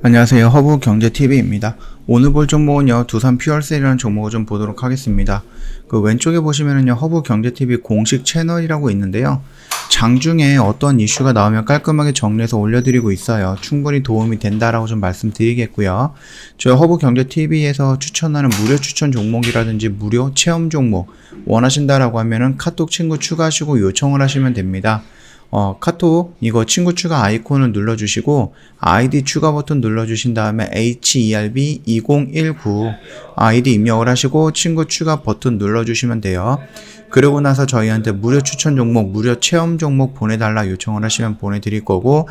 안녕하세요. 허브경제TV입니다. 오늘 볼 종목은요, 두산 퓨얼셀이라는 종목을 좀 보도록 하겠습니다. 그 왼쪽에 보시면은요, 허브경제TV 공식 채널이라고 있는데요. 장중에 어떤 이슈가 나오면 깔끔하게 정리해서 올려드리고 있어요. 충분히 도움이 된다라고 좀 말씀드리겠고요. 저희 허브경제TV에서 추천하는 무료 추천 종목이라든지 무료 체험 종목 원하신다라고 하면은 카톡 친구 추가하시고 요청을 하시면 됩니다. 카톡 이거 친구 추가 아이콘을 눌러주시고 아이디 추가 버튼 눌러주신 다음에 HERB2019 아이디 입력을 하시고 친구 추가 버튼 눌러주시면 돼요. 그러고 나서 저희한테 무료 추천 종목, 무료 체험 종목 보내달라 요청을 하시면 보내드릴 거고,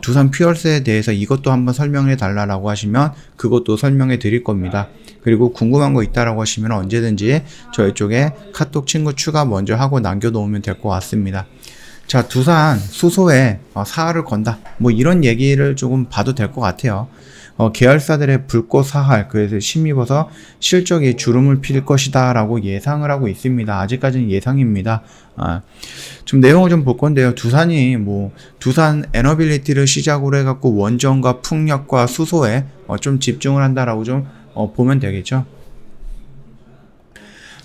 두산 퓨얼스에 대해서 이것도 한번 설명해 달라고 하시면 그것도 설명해 드릴 겁니다. 그리고 궁금한 거 있다라고 하시면 언제든지 저희 쪽에 카톡 친구 추가 먼저 하고 남겨놓으면 될 것 같습니다. 자, 두산 수소에 사활을 건다, 뭐 이런 얘기를 조금 봐도 될 것 같아요. 계열사들의 불꽃 사활, 그래서 힘입어서 실적이 주름을 필 것이다 라고 예상을 하고 있습니다. 아직까지는 예상입니다. 좀 내용을 좀 볼 건데요. 두산이 두산 에너빌리티를 시작으로 해갖고 원전과 풍력과 수소에 좀 집중을 한다라고 좀 보면 되겠죠.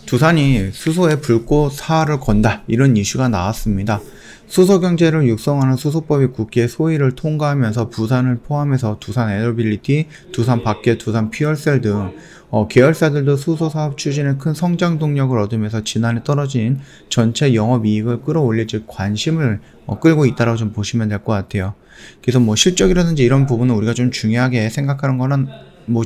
두산이 수소에 불꽃 사활을 건다, 이런 이슈가 나왔습니다. 수소 경제를 육성하는 수소법이 국회 소위를 통과하면서 부산을 포함해서 두산 에너빌리티, 두산 밖에 두산 퓨얼셀 등 계열사들도 수소 사업 추진에 큰 성장 동력을 얻으면서 지난해 떨어진 전체 영업이익을 끌어올릴 즉 관심을 끌고 있다고 좀 보시면 될 것 같아요. 그래서 실적이라든지 이런 부분은 우리가 좀 중요하게 생각하는 거는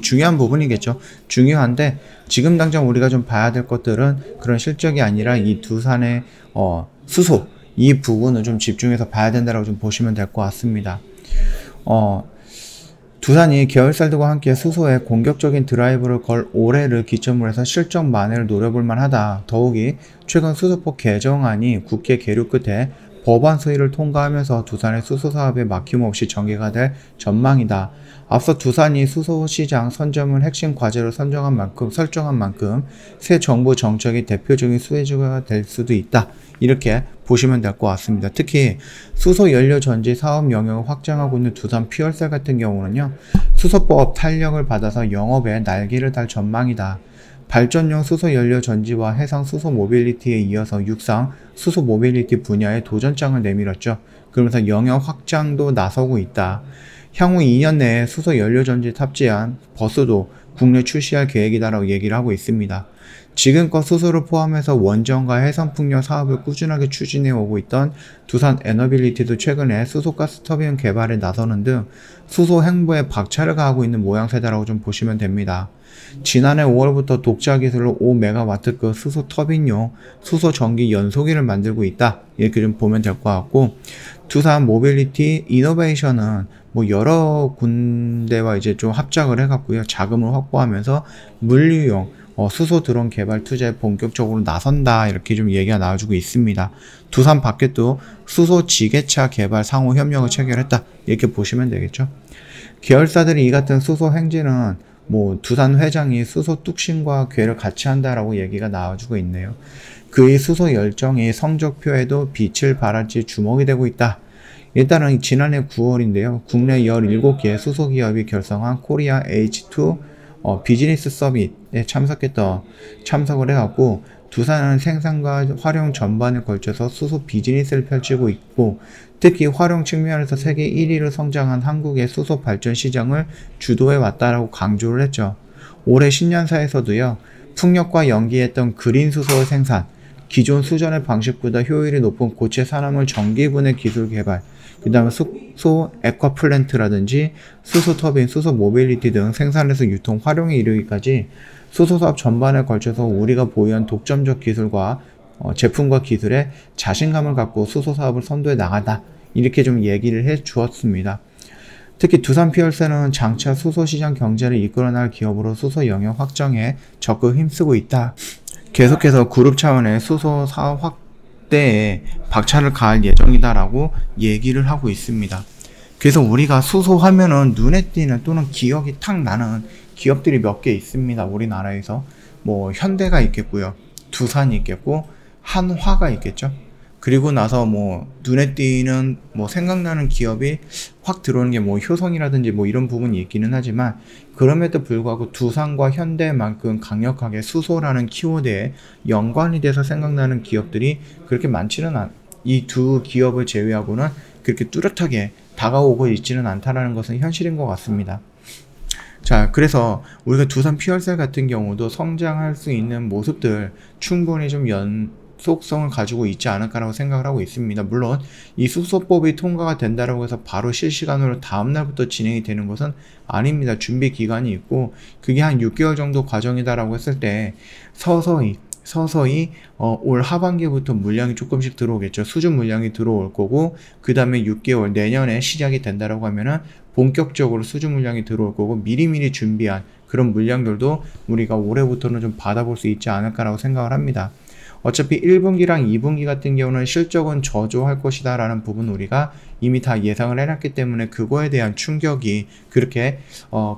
중요한 부분이겠죠. 중요한데 지금 당장 우리가 좀 봐야 될 것들은 그런 실적이 아니라 이 두산의 수소 이 부분을 좀 집중해서 봐야 된다고 좀 보시면 될 것 같습니다. 두산이 계열사들과 함께 수소에 공격적인 드라이브를 걸 올해를 기점으로 해서 실적 만회를 노려볼 만하다. 더욱이 최근 수소법 개정안이 국회 계류 끝에 법안 소위를 통과하면서 두산의 수소 사업에 막힘없이 전개가 될 전망이다. 앞서 두산이 수소시장 선점을 핵심 과제로 설정한 만큼 새 정부 정책의 대표적인 수혜주가 될 수도 있다. 이렇게 보시면 될 것 같습니다. 특히 수소 연료 전지 사업 영역을 확장하고 있는 두산 퓨얼셀 같은 경우는요, 수소법 탄력을 받아서 영업에 날개를 달 전망이다. 발전용 수소 연료 전지와 해상 수소 모빌리티에 이어서 육상 수소 모빌리티 분야에 도전장을 내밀었죠. 그러면서 영역 확장도 나서고 있다. 향후 2년 내에 수소 연료 전지 탑재한 버스도 국내 출시할 계획이다라고 얘기를 하고 있습니다. 지금껏 수소를 포함해서 원전과 해상풍력 사업을 꾸준하게 추진해 오고 있던 두산 에너빌리티도 최근에 수소가스 터빈 개발에 나서는 등 수소 행보에 박차를 가하고 있는 모양새다라고 좀 보시면 됩니다. 지난해 5월부터 독자 기술로 5MW급 수소 터빈용 수소 전기 연소기를 만들고 있다, 이렇게 좀 보면 될 것 같고, 두산 모빌리티 이노베이션은 여러 군데와 이제 좀 합작을 해갖고요, 자금을 확보하면서 물류용 수소 드론 개발 투자에 본격적으로 나선다, 이렇게 좀 얘기가 나와주고 있습니다. 두산 밖에도 수소 지게차 개발 상호 협력을 체결했다, 이렇게 보시면 되겠죠. 계열사들이 이 같은 수소 행진은 두산 회장이 수소 뚝심과 궤를 같이 한다라고 얘기가 나와주고 있네요. 그의 수소 열정이 성적표에도 빛을 발할지 주목이 되고 있다. 일단은 지난해 9월인데요. 국내 17개 수소기업이 결성한 코리아 H2 비즈니스 서밋에 참석을 해갖고 두산은 생산과 활용 전반에 걸쳐서 수소 비즈니스를 펼치고 있고, 특히 활용 측면에서 세계 1위로 성장한 한국의 수소 발전 시장을 주도해 왔다라고 강조를 했죠. 올해 신년사에서도요, 풍력과 연기했던 그린 수소 생산, 기존 수전의 방식보다 효율이 높은 고체 산화물 전기분해 기술 개발, 그 다음에 수소 액화플랜트라든지 수소 터빈, 수소 모빌리티 등 생산에서 유통, 활용에 이르기까지 수소 사업 전반에 걸쳐서 우리가 보유한 독점적 기술과 제품과 기술에 자신감을 갖고 수소 사업을 선도해 나간다, 이렇게 좀 얘기를 해 주었습니다. 특히 두산 퓨얼셀은 장차 수소 시장 경제를 이끌어낼 기업으로 수소 영역 확장에 적극 힘쓰고 있다. 계속해서 그룹 차원의 수소 사업 확대에 박차를 가할 예정이다라고 얘기를 하고 있습니다. 그래서 우리가 수소 하면은 눈에 띄는 또는 기억이 탁 나는 기업들이 몇 개 있습니다. 우리나라에서 현대가 있겠고요, 두산이 있겠고, 한화가 있겠죠. 그리고 나서 뭐 눈에 띄는 뭐 생각나는 기업이 확 들어오는 게 뭐 효성이라든지 뭐 이런 부분이 있기는 하지만, 그럼에도 불구하고 두산과 현대만큼 강력하게 수소라는 키워드에 연관이 돼서 생각나는 기업들이 그렇게 많지는 이 두 기업을 제외하고는 그렇게 뚜렷하게 다가오고 있지는 않다라는 것은 현실인 것 같습니다. 자, 그래서 우리가 두산 퓨얼셀 같은 경우도 성장할 수 있는 모습들 충분히 좀 연속성을 가지고 있지 않을까라고 생각을 하고 있습니다. 물론 이 수소법이 통과가 된다라고 해서 바로 실시간으로 다음날부터 진행이 되는 것은 아닙니다. 준비 기간이 있고 그게 한 6개월 정도 과정이다라고 했을 때 서서히 올 하반기부터 물량이 조금씩 들어오겠죠. 수준 물량이 들어올 거고, 그 다음에 6개월 내년에 시작이 된다라고 하면은 본격적으로 수준 물량이 들어올 거고, 미리미리 준비한 그런 물량들도 우리가 올해부터는 좀 받아볼 수 있지 않을까라고 생각을 합니다. 어차피 1분기랑 2분기 같은 경우는 실적은 저조할 것이다 라는 부분 우리가 이미 다 예상을 해놨기 때문에 그거에 대한 충격이 그렇게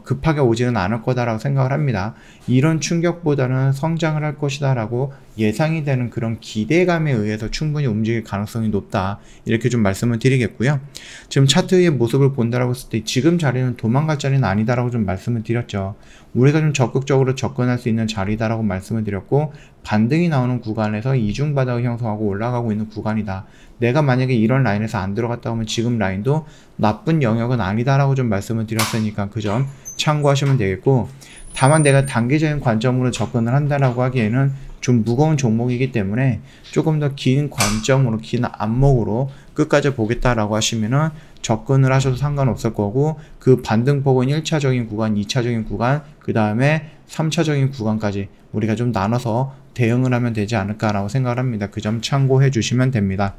급하게 오지는 않을 거다라고 생각을 합니다. 이런 충격보다는 성장을 할 것이다 라고 예상이 되는 그런 기대감에 의해서 충분히 움직일 가능성이 높다, 이렇게 좀 말씀을 드리겠고요. 지금 차트의 모습을 본다라고 했을 때 지금 자리는 도망갈 자리는 아니다라고 좀 말씀을 드렸죠. 우리가 좀 적극적으로 접근할 수 있는 자리다라고 말씀을 드렸고, 반등이 나오는 구간에서 이중바닥을 형성하고 올라가고 있는 구간이다. 내가 만약에 이런 라인에서 안 들어갔다 오면 지금 라인도 나쁜 영역은 아니다라고 좀 말씀을 드렸으니까 그 점 참고하시면 되겠고, 다만 내가 단기적인 관점으로 접근을 한다라고 하기에는 좀 무거운 종목이기 때문에 조금 더 긴 관점으로, 긴 안목으로 끝까지 보겠다라고 하시면은 접근을 하셔도 상관없을 거고, 그 반등폭은 1차적인 구간, 2차적인 구간, 그 다음에 3차적인 구간까지 우리가 좀 나눠서 대응을 하면 되지 않을까라고 생각을 합니다. 그 점 참고해 주시면 됩니다.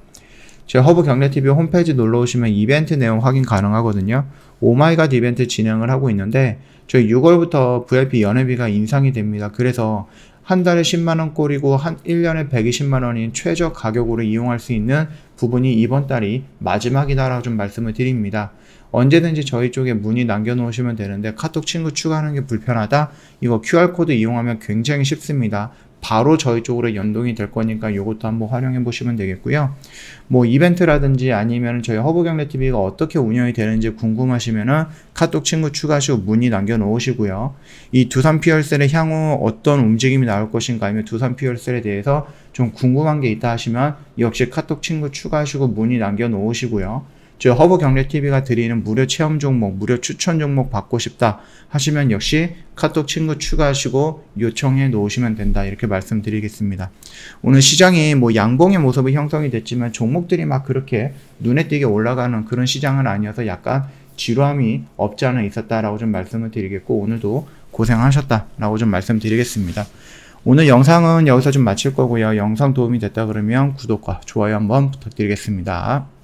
제 허브경제TV 홈페이지 놀러 오시면 이벤트 내용 확인 가능하거든요. 오마이갓 이벤트 진행을 하고 있는데 저희 6월부터 VIP 연회비가 인상이 됩니다. 그래서 한 달에 10만원 꼴이고 한 1년에 120만원인 최저 가격으로 이용할 수 있는 부분이 이번 달이 마지막이다라고 좀 말씀을 드립니다. 언제든지 저희 쪽에 문의 남겨놓으시면 되는데, 카톡 친구 추가하는 게 불편하다? 이거 QR코드 이용하면 굉장히 쉽습니다. 바로 저희 쪽으로 연동이 될 거니까 이것도 한번 활용해 보시면 되겠고요. 뭐 이벤트라든지 아니면 저희 허브경제TV가 어떻게 운영이 되는지 궁금하시면은 카톡 친구 추가하시고 문의 남겨 놓으시고요. 이 두산 퓨얼셀의 향후 어떤 움직임이 나올 것인가, 아니면 두산 퓨얼셀에 대해서 좀 궁금한 게 있다 하시면 역시 카톡 친구 추가하시고 문의 남겨 놓으시고요. 저 허브경제TV가 드리는 무료 체험 종목, 무료 추천 종목 받고 싶다 하시면 역시 카톡 친구 추가하시고 요청해 놓으시면 된다, 이렇게 말씀드리겠습니다. 오늘 시장이 뭐 양봉의 모습이 형성이 됐지만 종목들이 막 그렇게 눈에 띄게 올라가는 그런 시장은 아니어서 약간 지루함이 없지 않아 있었다라고 좀 말씀을 드리겠고, 오늘도 고생하셨다라고 좀 말씀드리겠습니다. 오늘 영상은 여기서 좀 마칠 거고요. 영상 도움이 됐다 그러면 구독과 좋아요 한번 부탁드리겠습니다.